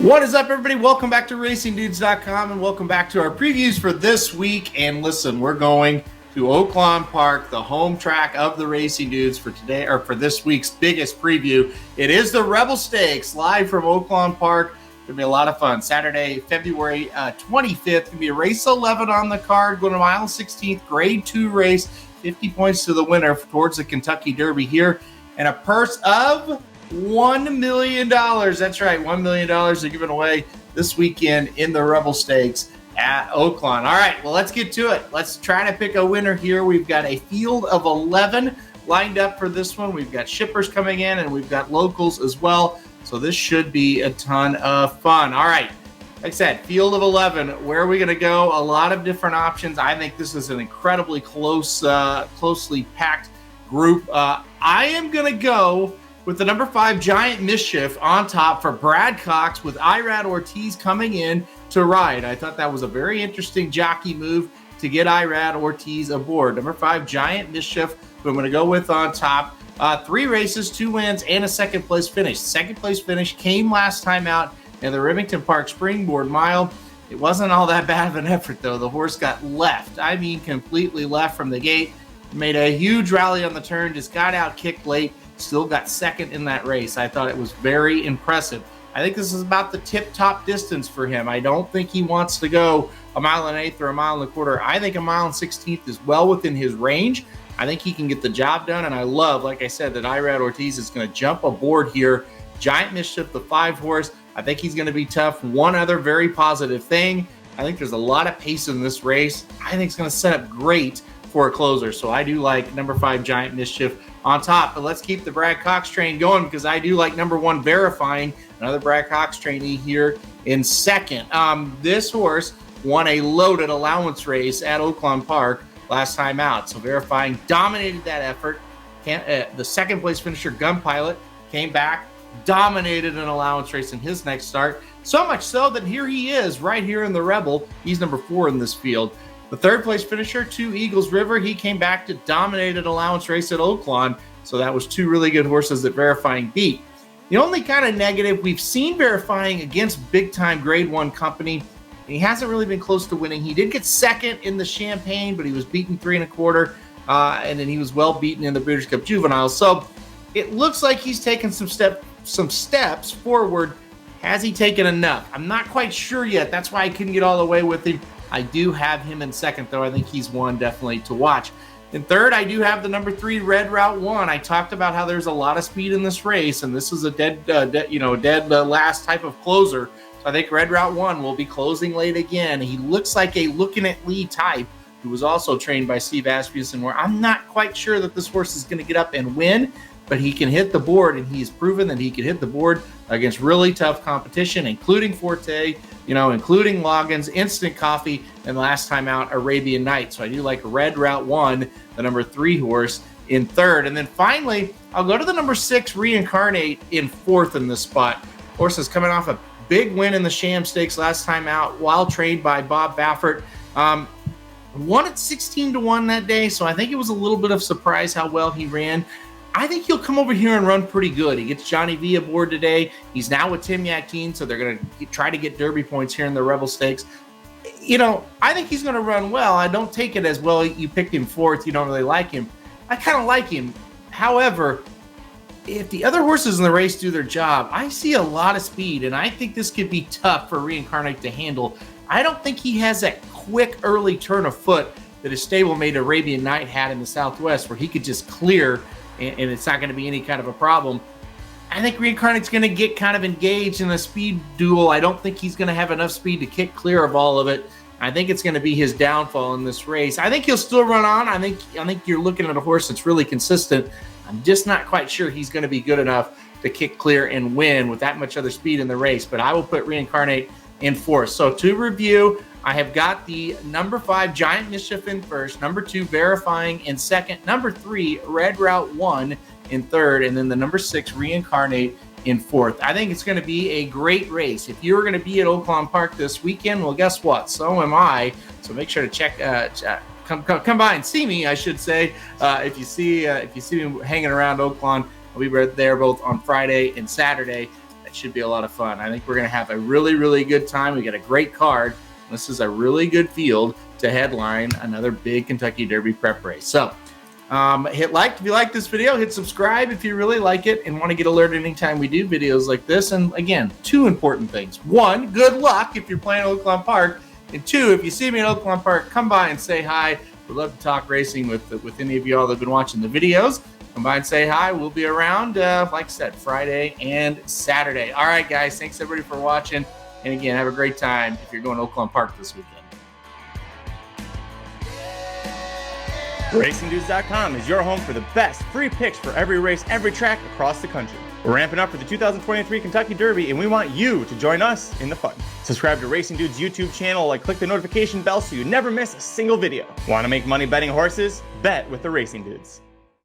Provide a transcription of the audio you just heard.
What is up, everybody? Welcome back to RacingDudes.com and welcome back to our previews for this week. And listen, we're going to Oaklawn Park, the home track of the Racing Dudes for today, or for this week's biggest preview. It is the Rebel Stakes live from Oaklawn Park. It's going to be a lot of fun. Saturday, February 25th. Going to be a race 11 on the card, going to mile 16th, grade 2 race, 50 points to the winner towards the Kentucky Derby here, and a purse of $1 million. That's right, $1 million they're giving away this weekend in the Rebel Stakes at Oaklawn. All right, well, let's get to it. Let's try to pick a winner here. We've got a field of 11 lined up for this one. We've got shippers coming in, and we've got locals as well. So this should be a ton of fun. All right, like I said, field of 11. Where are we going to go? A lot of different options. I think this is an incredibly closely packed group. I am going to go with the number 5 Giant Mischief on top for Brad Cox, with Irad Ortiz coming in to ride. I thought that was a very interesting jockey move to get Irad Ortiz aboard. Number 5 Giant Mischief, who I'm going to go with on top. 3 races, 2 wins, and a second place finish. Second place finish came last time out in the Remington Park Springboard Mile. It wasn't all that bad of an effort, though. The horse got left. I mean, completely left from the gate. Made a huge rally on the turn, just got out, kicked late. Still got second in that race. I thought it was very impressive. I think this is about the tip-top distance for him. I don't think he wants to go a mile and 1/8 or a mile and a quarter. I think a mile and 16th is well within his range. I think he can get the job done, and I love, like I said, that Irad Ortiz is going to jump aboard here. Giant Mischief, the 5 horse. I think he's going to be tough. One other very positive thing, I think there's a lot of pace in this race. I think it's going to set up great for a closer. So I do like number 5 Giant Mischief on top. But let's keep the Brad Cox train going, because I do like number 1 Verifying, another Brad Cox trainee here in second. This horse won a loaded allowance race at Oaklawn Park last time out. So Verifying dominated that effort. The second place finisher, Gun Pilot, came back, dominated an allowance race in his next start. So much so that here he is right here in the Rebel. He's number 4 in this field. The third place finisher, 2 Eagles River, he came back to dominate an allowance race at Oaklawn. So that was 2 really good horses that Verifying beat. The only kind of negative, we've seen Verifying against big-time Grade 1 company. He hasn't really been close to winning. He did get second in the Champagne, but he was beaten 3 1/4, and then he was well beaten in the Breeders' Cup Juvenile. So it looks like he's taken some steps forward. Has he taken enough? I'm not quite sure yet. That's why I couldn't get all the way with him. I do have him in second, though. I think he's one definitely to watch. In third, I do have the number 3 Red Route 1. I talked about how there's a lot of speed in this race, and this is a dead last type of closer. So I think Red Route 1 will be closing late again. He looks like a looking at Lee type, who was also trained by Steve Asmussen, where I'm not quite sure that this horse is going to get up and win, but he can hit the board, and he's proven that he can hit the board against really tough competition, including Forte, including Loggins, Instant Coffee, and last time out, Arabian Night. So I do like Red Route 1, the number 3 horse, in third. And then finally, I'll go to the number 6 Reincarnate in fourth in this spot. Horse is coming off a big win in the Sham Stakes last time out, while trained by Bob Baffert. Won at 16-1 that day, so I think it was a little bit of surprise how well he ran. I think he'll come over here and run pretty good. He gets Johnny V aboard today. He's now with Tim Yakteen, so they're going to try to get Derby points here in the Rebel Stakes. I think he's going to run well. I don't take it as, well, you picked him fourth, you don't really like him. I kind of like him. However, if the other horses in the race do their job, I see a lot of speed, and I think this could be tough for Reincarnate to handle. I don't think he has that quick early turn of foot that his stablemate Arabian Night had in the Southwest, where he could just clear and it's not going to be any kind of a problem. I think Reincarnate's going to get kind of engaged in a speed duel. I don't think he's going to have enough speed to kick clear of all of it. I think it's going to be his downfall in this race. I think he'll still run on. I think you're looking at a horse that's really consistent. I'm just not quite sure he's going to be good enough to kick clear and win with that much other speed in the race. But I will put Reincarnate in fourth. So to review, I have got the number 5 Giant Mischief in first, number 2 Verifying in second, number 3 Red Route 1 in third, and then the number 6 Reincarnate in fourth. I think it's going to be a great race. If you're going to be at Oaklawn Park this weekend, well, guess what? So am I. So make sure to check. Come by and see me, I should say. If you see me hanging around Oaklawn, I'll be right there both on Friday and Saturday. It should be a lot of fun. I think we're going to have a really, really good time. We got a great card. This is a really good field to headline another big Kentucky Derby prep race. So hit like if you like this video, hit subscribe if you really like it and want to get alerted anytime we do videos like this. And again, 2 important things. 1, good luck if you're playing Oaklawn Park. And 2, if you see me at Oaklawn Park, come by and say hi. We'd love to talk racing with any of you all that have been watching the videos. Come by and say hi. We'll be around, like I said, Friday and Saturday. All right, guys. Thanks, everybody, for watching. And again, have a great time if you're going to Oaklawn Park this weekend. RacingDudes.com is your home for the best free picks for every race, every track across the country. We're ramping up for the 2023 Kentucky Derby, and we want you to join us in the fun. Subscribe to Racing Dudes YouTube channel and click the notification bell so you never miss a single video. Want to make money betting horses? Bet with the Racing Dudes.